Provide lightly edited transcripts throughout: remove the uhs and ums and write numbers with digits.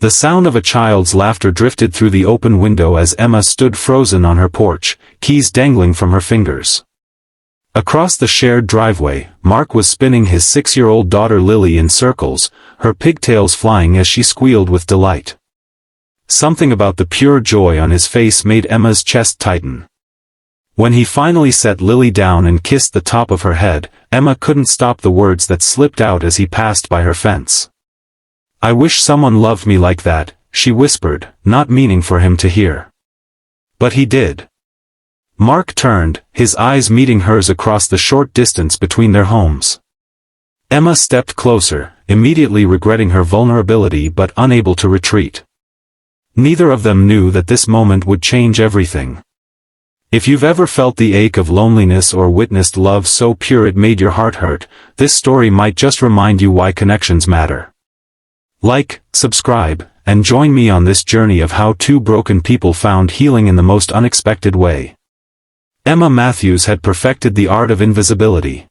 The sound of a child's laughter drifted through the open window as Emma stood frozen on her porch, keys dangling from her fingers. Across the shared driveway, Mark was spinning his 6-year-old daughter Lily in circles, her pigtails flying as she squealed with delight. Something about the pure joy on his face made Emma's chest tighten. When he finally set Lily down and kissed the top of her head, Emma couldn't stop the words that slipped out as he passed by her fence. "I wish someone loved me like that," she whispered, not meaning for him to hear. But he did. Mark turned, his eyes meeting hers across the short distance between their homes. Emma stepped closer, immediately regretting her vulnerability but unable to retreat. Neither of them knew that this moment would change everything. If you've ever felt the ache of loneliness or witnessed love so pure it made your heart hurt, this story might just remind you why connections matter. Like, subscribe, and join me on this journey of how two broken people found healing in the most unexpected way. Emma Matthews had perfected the art of invisibility.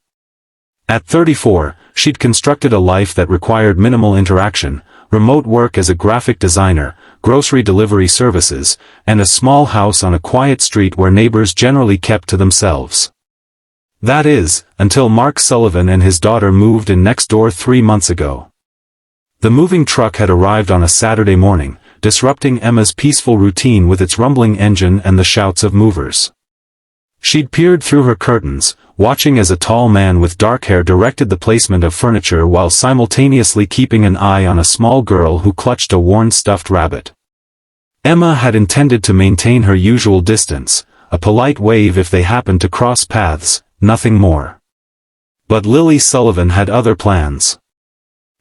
At 34, she'd constructed a life that required minimal interaction, remote work as a graphic designer, grocery delivery services, and a small house on a quiet street where neighbors generally kept to themselves. That is, until Mark Sullivan and his daughter moved in next door 3 months ago. The moving truck had arrived on a Saturday morning, disrupting Emma's peaceful routine with its rumbling engine and the shouts of movers. She'd peered through her curtains, watching as a tall man with dark hair directed the placement of furniture while simultaneously keeping an eye on a small girl who clutched a worn stuffed rabbit. Emma had intended to maintain her usual distance, a polite wave if they happened to cross paths, nothing more. But Lily Sullivan had other plans.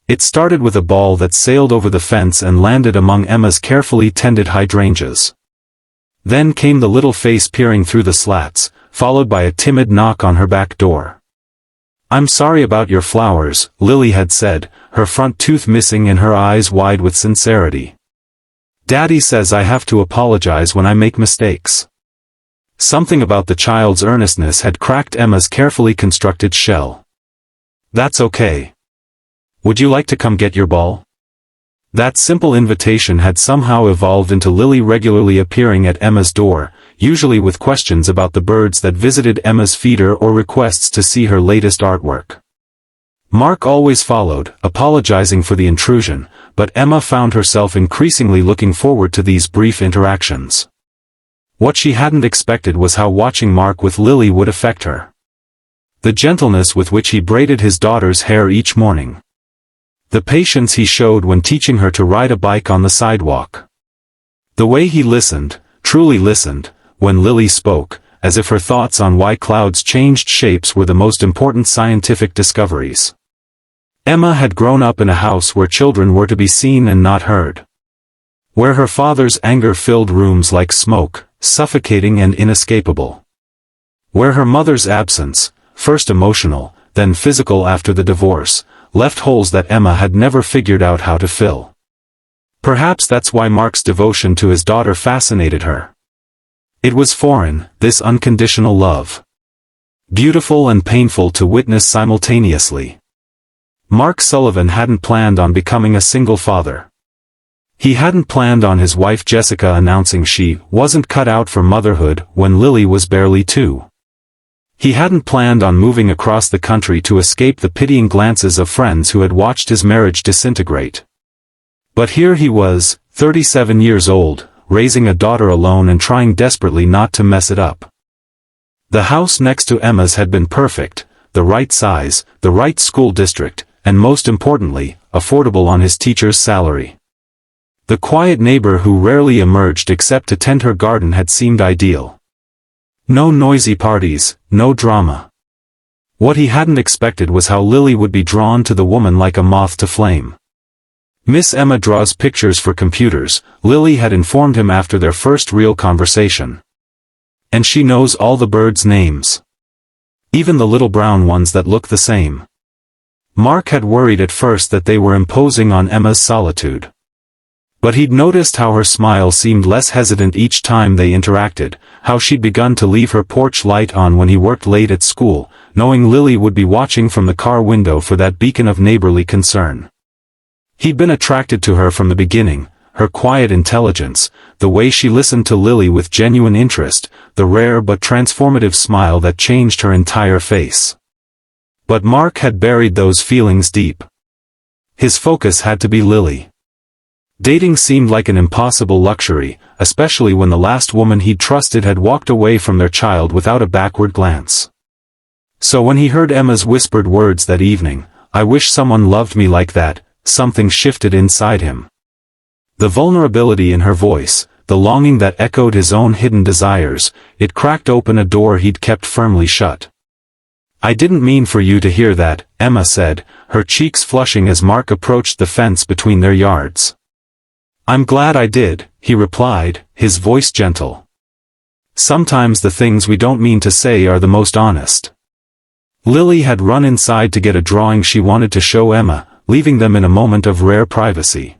It started with a ball that sailed over the fence and landed among Emma's carefully tended hydrangeas. Then came the little face peering through the slats, followed by a timid knock on her back door. "I'm sorry about your flowers," Lily had said, her front tooth missing and her eyes wide with sincerity. "Daddy says I have to apologize when I make mistakes." Something about the child's earnestness had cracked Emma's carefully constructed shell. "That's okay. Would you like to come get your ball?" That simple invitation had somehow evolved into Lily regularly appearing at Emma's door, usually with questions about the birds that visited Emma's feeder or requests to see her latest artwork. Mark always followed, apologizing for the intrusion, but Emma found herself increasingly looking forward to these brief interactions. What she hadn't expected was how watching Mark with Lily would affect her. The gentleness with which he braided his daughter's hair each morning. The patience he showed when teaching her to ride a bike on the sidewalk. The way he listened, truly listened, when Lily spoke, as if her thoughts on why clouds changed shapes were the most important scientific discoveries. Emma had grown up in a house where children were to be seen and not heard. Where her father's anger filled rooms like smoke, suffocating and inescapable. Where her mother's absence, first emotional, then physical after the divorce, left holes that Emma had never figured out how to fill. Perhaps that's why Mark's devotion to his daughter fascinated her. It was foreign, this unconditional love. Beautiful and painful to witness simultaneously. Mark Sullivan hadn't planned on becoming a single father. He hadn't planned on his wife Jessica announcing she wasn't cut out for motherhood when Lily was barely 2. He hadn't planned on moving across the country to escape the pitying glances of friends who had watched his marriage disintegrate. But here he was, 37 years old, raising a daughter alone and trying desperately not to mess it up. The house next to Emma's had been perfect, the right size, the right school district, and most importantly, affordable on his teacher's salary. The quiet neighbor who rarely emerged except to tend her garden had seemed ideal. No noisy parties, no drama. What he hadn't expected was how Lily would be drawn to the woman like a moth to flame. Miss Emma draws pictures for computers, Lily had informed him after their first real conversation. And she knows all the birds' names. Even the little brown ones that look the same. Mark had worried at first that they were imposing on Emma's solitude. But he'd noticed how her smile seemed less hesitant each time they interacted, how she'd begun to leave her porch light on when he worked late at school, knowing Lily would be watching from the car window for that beacon of neighborly concern. He'd been attracted to her from the beginning, her quiet intelligence, the way she listened to Lily with genuine interest, the rare but transformative smile that changed her entire face. But Mark had buried those feelings deep. His focus had to be Lily. Dating seemed like an impossible luxury, especially when the last woman he'd trusted had walked away from their child without a backward glance. So when he heard Emma's whispered words that evening, "I wish someone loved me like that," something shifted inside him. The vulnerability in her voice, the longing that echoed his own hidden desires, it cracked open a door he'd kept firmly shut. "I didn't mean for you to hear that," Emma said, her cheeks flushing as Mark approached the fence between their yards. "I'm glad I did," he replied, his voice gentle. "Sometimes the things we don't mean to say are the most honest." Lily had run inside to get a drawing she wanted to show Emma, leaving them in a moment of rare privacy.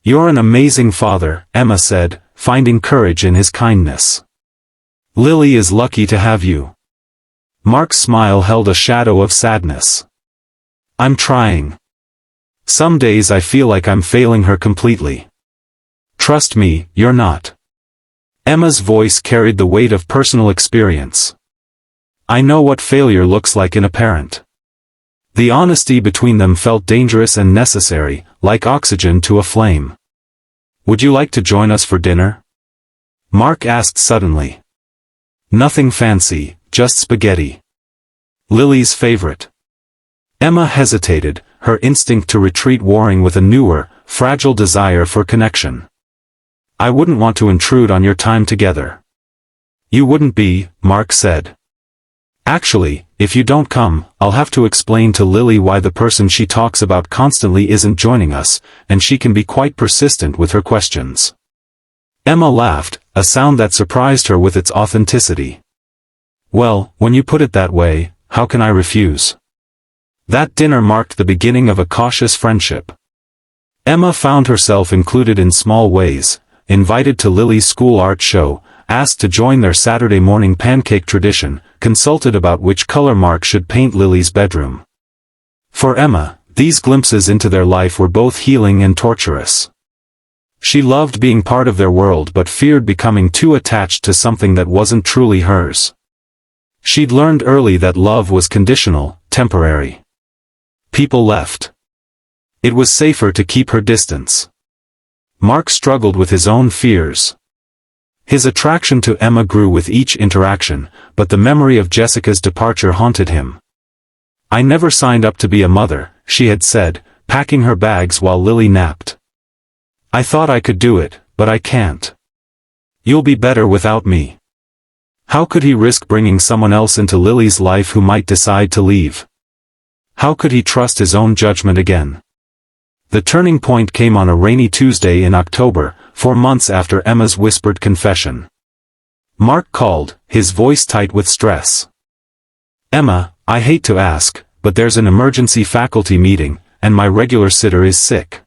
"You're an amazing father," Emma said, finding courage in his kindness. "Lily is lucky to have you." Mark's smile held a shadow of sadness. "I'm trying. Some days I feel like I'm failing her completely." "Trust me, you're not." Emma's voice carried the weight of personal experience. "I know what failure looks like in a parent." The honesty between them felt dangerous and necessary, like oxygen to a flame. "Would you like to join us for dinner?" Mark asked suddenly. "Nothing fancy, just spaghetti. Lily's favorite." Emma hesitated, her instinct to retreat warring with a newer, fragile desire for connection. "I wouldn't want to intrude on your time together." "You wouldn't be," Mark said. "Actually, if you don't come, I'll have to explain to Lily why the person she talks about constantly isn't joining us, and she can be quite persistent with her questions." Emma laughed, a sound that surprised her with its authenticity. "Well, when you put it that way, how can I refuse?" That dinner marked the beginning of a cautious friendship. Emma found herself included in small ways, invited to Lily's school art show, asked to join their Saturday morning pancake tradition, consulted about which color Mark should paint Lily's bedroom. For Emma, these glimpses into their life were both healing and torturous. She loved being part of their world but feared becoming too attached to something that wasn't truly hers. She'd learned early that love was conditional, temporary. People left. It was safer to keep her distance. Mark struggled with his own fears. His attraction to Emma grew with each interaction, but the memory of Jessica's departure haunted him. "I never signed up to be a mother," she had said, packing her bags while Lily napped. "I thought I could do it, but I can't. You'll be better without me." How could he risk bringing someone else into Lily's life who might decide to leave? How could he trust his own judgment again? The turning point came on a rainy Tuesday in October, 4 months after Emma's whispered confession. Mark called, his voice tight with stress. "Emma, I hate to ask, but there's an emergency faculty meeting, and my regular sitter is sick.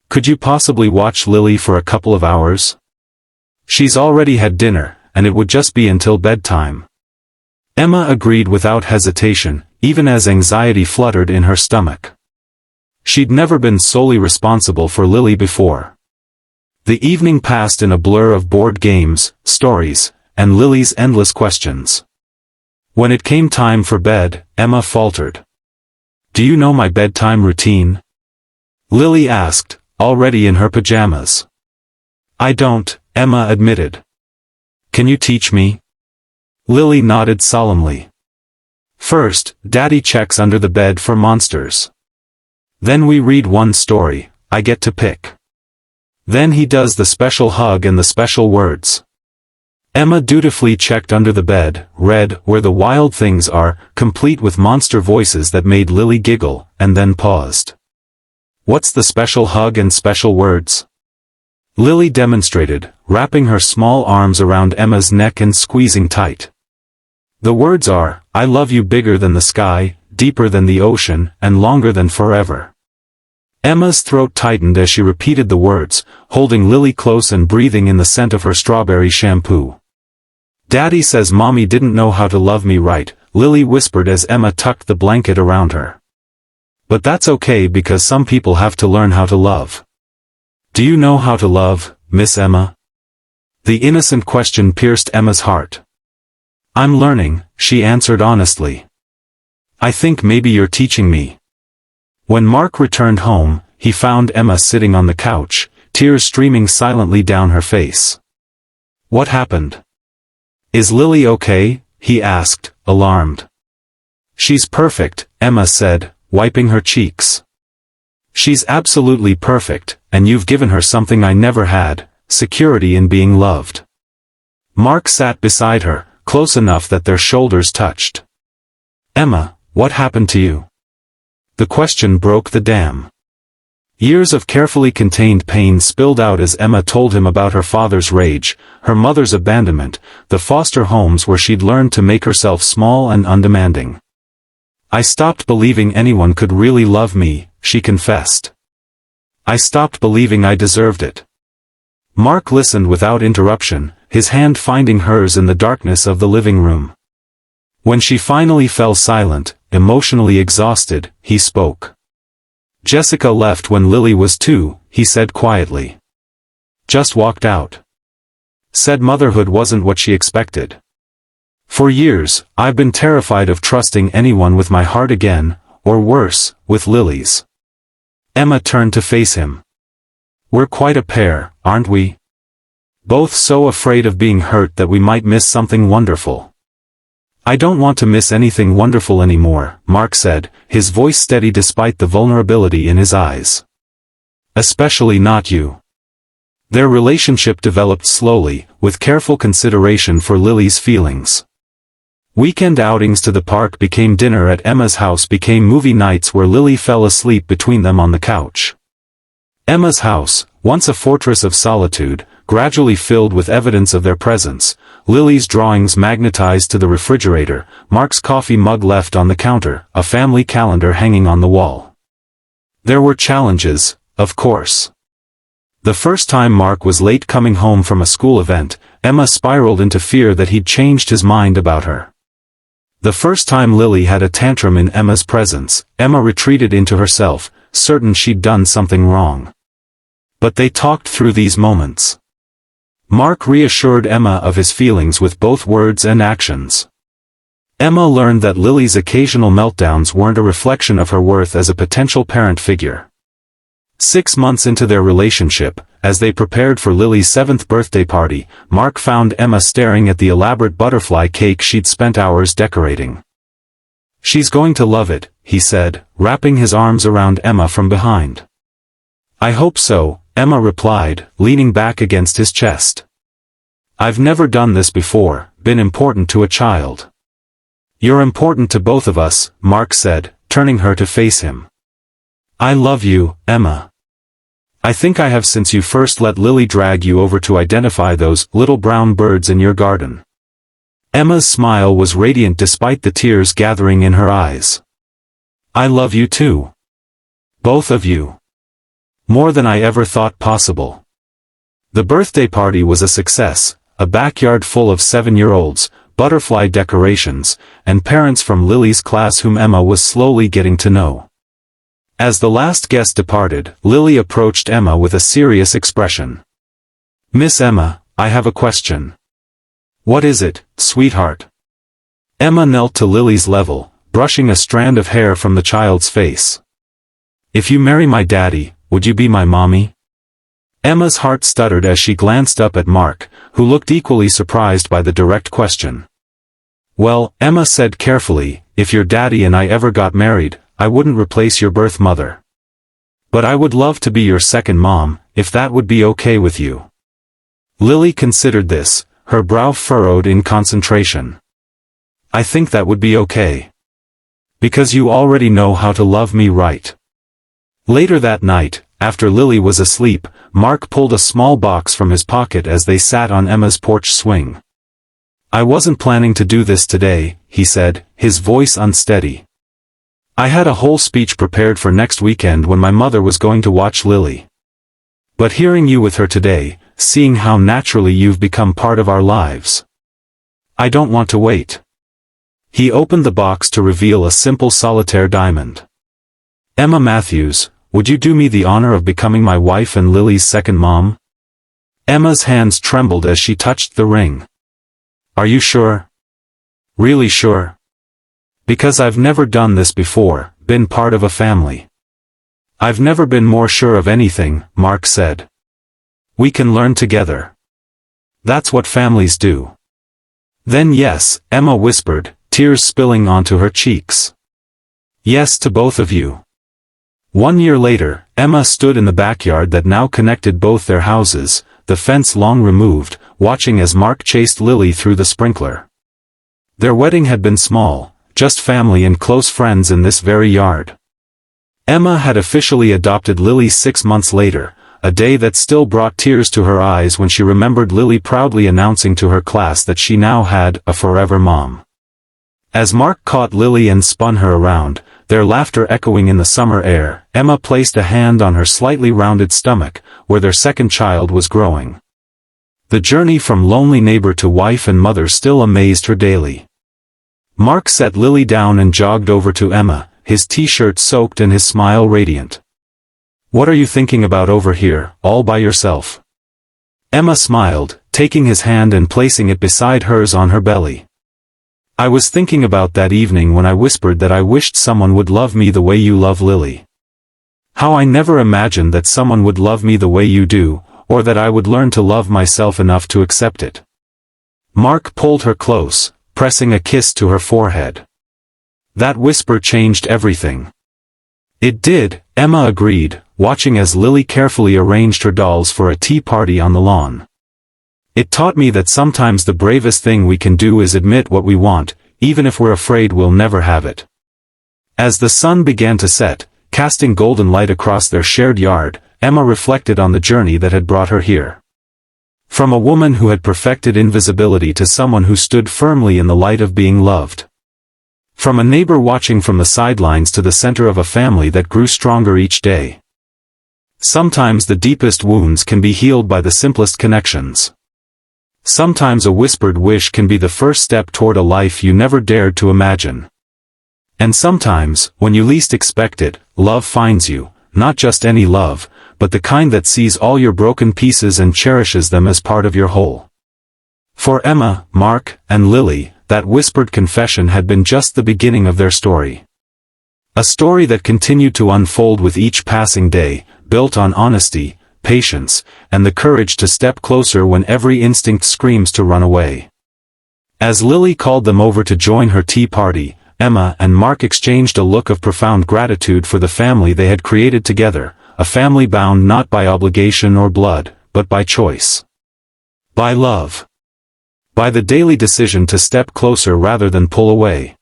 Could you possibly watch Lily for a couple of hours? She's already had dinner, and it would just be until bedtime." Emma agreed without hesitation, even as anxiety fluttered in her stomach. She'd never been solely responsible for Lily before. The evening passed in a blur of board games, stories, and Lily's endless questions. When it came time for bed, Emma faltered. "Do you know my bedtime routine?" Lily asked, already in her pajamas. "I don't," Emma admitted. "Can you teach me?" Lily nodded solemnly. "First, Daddy checks under the bed for monsters. Then we read one story, I get to pick. Then he does the special hug and the special words." Emma dutifully checked under the bed, read Where the Wild Things Are, complete with monster voices that made Lily giggle, and then paused. "What's the special hug and special words?" Lily demonstrated, wrapping her small arms around Emma's neck and squeezing tight. "The words are, I love you bigger than the sky, deeper than the ocean, and longer than forever." Emma's throat tightened as she repeated the words, holding Lily close and breathing in the scent of her strawberry shampoo. "Daddy says Mommy didn't know how to love me right," Lily whispered as Emma tucked the blanket around her. "But that's okay because some people have to learn how to love." Do you know how to love, Miss Emma? The innocent question pierced Emma's heart. I'm learning, she answered honestly. I think maybe you're teaching me. When Mark returned home, he found Emma sitting on the couch, tears streaming silently down her face. What happened? Is Lily okay? He asked, alarmed. She's perfect, Emma said, wiping her cheeks. She's absolutely perfect, and you've given her something I never had, security in being loved. Mark sat beside her, close enough that their shoulders touched. Emma, what happened to you? The question broke the dam. Years of carefully contained pain spilled out as Emma told him about her father's rage, her mother's abandonment, the foster homes where she'd learned to make herself small and undemanding. I stopped believing anyone could really love me, she confessed. I stopped believing I deserved it. Mark listened without interruption, his hand finding hers in the darkness of the living room. When she finally fell silent, emotionally exhausted, he spoke. Jessica left when Lily was 2, he said quietly. Just walked out. Said motherhood wasn't what she expected. For years, I've been terrified of trusting anyone with my heart again, or worse, with Lily's. Emma turned to face him. We're quite a pair, aren't we? Both so afraid of being hurt that we might miss something wonderful. I don't want to miss anything wonderful anymore, Mark said, his voice steady despite the vulnerability in his eyes. Especially not you. Their relationship developed slowly, with careful consideration for Lily's feelings. Weekend outings to the park became dinner at Emma's house became movie nights where Lily fell asleep between them on the couch. Emma's house, once a fortress of solitude, gradually filled with evidence of their presence, Lily's drawings magnetized to the refrigerator, Mark's coffee mug left on the counter, a family calendar hanging on the wall. There were challenges, of course. The first time Mark was late coming home from a school event, Emma spiraled into fear that he'd changed his mind about her. The first time Lily had a tantrum in Emma's presence, Emma retreated into herself, certain she'd done something wrong. But they talked through these moments. Mark reassured Emma of his feelings with both words and actions. Emma learned that Lily's occasional meltdowns weren't a reflection of her worth as a potential parent figure. 6 months into their relationship, as they prepared for Lily's 7th birthday party, Mark found Emma staring at the elaborate butterfly cake she'd spent hours decorating. She's going to love it, he said, wrapping his arms around Emma from behind. I hope so, Emma replied, leaning back against his chest. I've never done this before, been important to a child. You're important to both of us, Mark said, turning her to face him. I love you, Emma. I think I have since you first let Lily drag you over to identify those little brown birds in your garden. Emma's smile was radiant despite the tears gathering in her eyes. I love you too. Both of you. More than I ever thought possible. The birthday party was a success, a backyard full of 7-year-olds, butterfly decorations, and parents from Lily's class whom Emma was slowly getting to know. As the last guest departed, Lily approached Emma with a serious expression. Miss Emma, I have a question. What is it, sweetheart? Emma knelt to Lily's level, brushing a strand of hair from the child's face. If you marry my daddy, would you be my mommy? Emma's heart stuttered as she glanced up at Mark, who looked equally surprised by the direct question. Well, Emma said carefully, if your daddy and I ever got married, I wouldn't replace your birth mother. But I would love to be your second mom, if that would be okay with you. Lily considered this, her brow furrowed in concentration. I think that would be okay. Because you already know how to love me right. Later that night, after Lily was asleep, Mark pulled a small box from his pocket as they sat on Emma's porch swing. I wasn't planning to do this today, he said, his voice unsteady. I had a whole speech prepared for next weekend when my mother was going to watch Lily. But hearing you with her today, seeing how naturally you've become part of our lives. I don't want to wait. He opened the box to reveal a simple solitaire diamond. Emma Matthews, would you do me the honor of becoming my wife and Lily's second mom? Emma's hands trembled as she touched the ring. Are you sure? Really sure? Because I've never done this before, been part of a family. I've never been more sure of anything, Mark said. We can learn together. That's what families do. Then yes, Emma whispered, tears spilling onto her cheeks. Yes to both of you. 1 year later, Emma stood in the backyard that now connected both their houses, the fence long removed, watching as Mark chased Lily through the sprinkler. Their wedding had been small, just family and close friends in this very yard. Emma had officially adopted Lily 6 months later, a day that still brought tears to her eyes when she remembered Lily proudly announcing to her class that she now had a forever mom. As Mark caught Lily and spun her around, their laughter echoing in the summer air, Emma placed a hand on her slightly rounded stomach, where their second child was growing. The journey from lonely neighbor to wife and mother still amazed her daily. Mark set Lily down and jogged over to Emma, his t-shirt soaked and his smile radiant. What are you thinking about over here, all by yourself? Emma smiled, taking his hand and placing it beside hers on her belly. I was thinking about that evening when I whispered that I wished someone would love me the way you love Lily. How I never imagined that someone would love me the way you do, or that I would learn to love myself enough to accept it. Mark pulled her close, pressing a kiss to her forehead. That whisper changed everything. It did, Emma agreed, watching as Lily carefully arranged her dolls for a tea party on the lawn. It taught me that sometimes the bravest thing we can do is admit what we want, even if we're afraid we'll never have it. As the sun began to set, casting golden light across their shared yard, Emma reflected on the journey that had brought her here. From a woman who had perfected invisibility to someone who stood firmly in the light of being loved. From a neighbor watching from the sidelines to the center of a family that grew stronger each day. Sometimes the deepest wounds can be healed by the simplest connections. Sometimes a whispered wish can be the first step toward a life you never dared to imagine. And sometimes, when you least expect it, love finds you, not just any love, but the kind that sees all your broken pieces and cherishes them as part of your whole. For Emma, Mark, and Lily, that whispered confession had been just the beginning of their story. A story that continued to unfold with each passing day, built on honesty, patience, and the courage to step closer when every instinct screams to run away. As Lily called them over to join her tea party, Emma and Mark exchanged a look of profound gratitude for the family they had created together, a family bound not by obligation or blood, but by choice. By love. By the daily decision to step closer rather than pull away.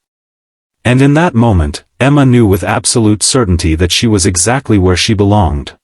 And in that moment, Emma knew with absolute certainty that she was exactly where she belonged.